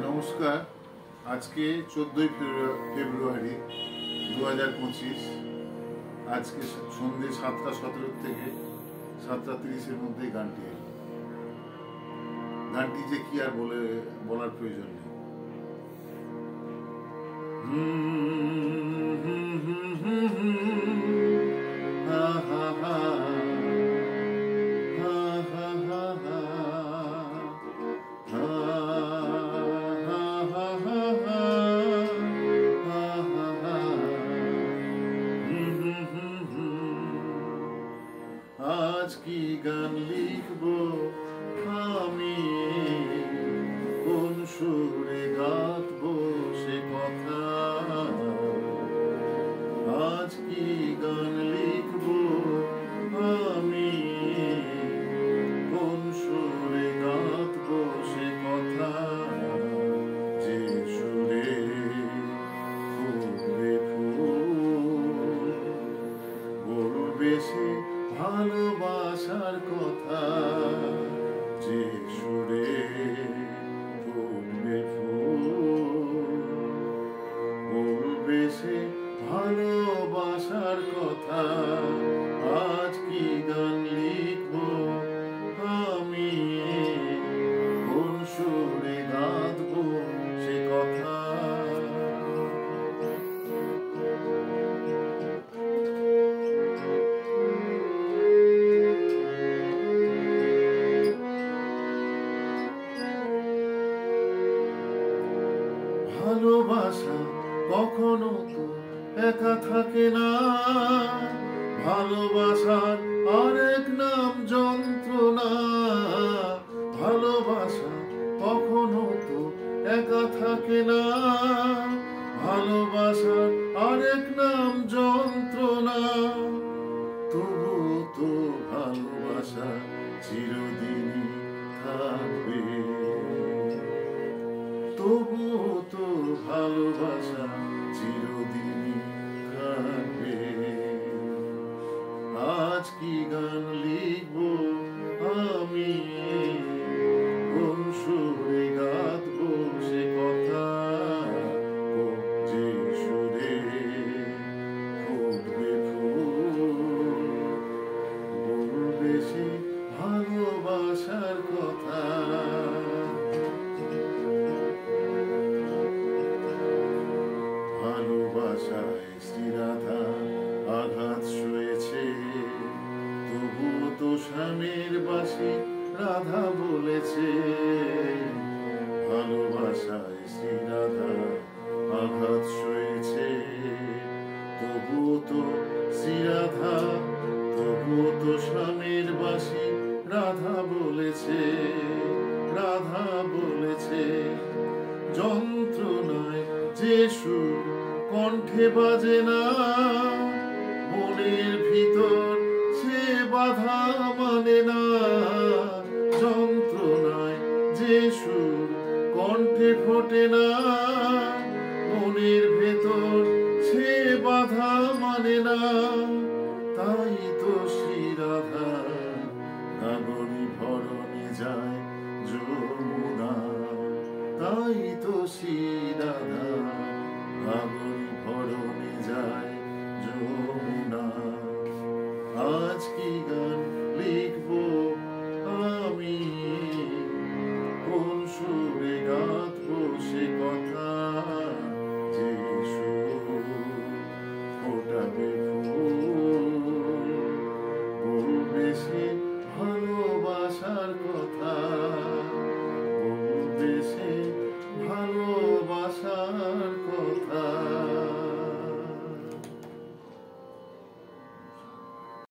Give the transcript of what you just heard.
নমস্কার। আজকে 14ই ফেব্রুয়ারি 2025। আজকে সন্ধ্যে 7:17 থেকে 7:30-এর মধ্যে গানটি এলো। গানটি যে কি আর বলার প্রয়োজন নেই। আজ কি গান লিখবো আমি, কোন সুরে গাঁথবো সে কথা। আজ কি গান লিখবো আমি, কোন সুরে গাঁথবো সে কথা। যে সুরে ফুটবে ফুল, বলবে সে ভালোবাসার কথা। যে সুরে ফুটবে ফুল, বলবে সে ভালোবাসার কথা। আজ কি গান লিখবো আমি, কোন সুরে গাঁথবো সে কথা। ভালোবাসা কখনো তো একা থাকে না, ভালোবাসার আরেক নাম যন্ত্রণা। ভালোবাসা কখনো তো একা থাকে না, ভালোবাসার আরেক নাম যন্ত্রণা। তবু তো ভালোবাসা চিরদিনই থাকবে, তবুও তো ভালোবাসা চিরদিনই থাকবে। আজ কি গান লিখবো আমি, কোন সুরে গাঁথবো সে কথা। যে সুরে ফুটবে ফুল, বলবে সে ভালোবাসার কথা। ভালোবাসায় শ্রীরাধা আঘাত সয়েছে, তবুও তো স্বামীর বাসি রাধা বলেছে। ভালোবাসায় শ্রীরাধা আঘাত সয়েছে, তবুও তো শ্রীরাধা, তবুও তো স্বামীর বাসি রাধা বলেছে, রাধা বলেছে। যন্ত্রণায় যে সুর কণ্ঠে বাজে না, মনের ভিতর সে বাধা মানে না। যন্ত্রণায় যে সুর কণ্ঠে ফোটে না, মনের ভেতর সে বাধা মানে না। তাই তো শ্রীরাধা নাগরী ভরণে যায় যমুনা, তাই তো শ্রীরাধা নাগরী ভরণে যায় যমুনা। আজ কি গান লিখবো আমি, কোন সুর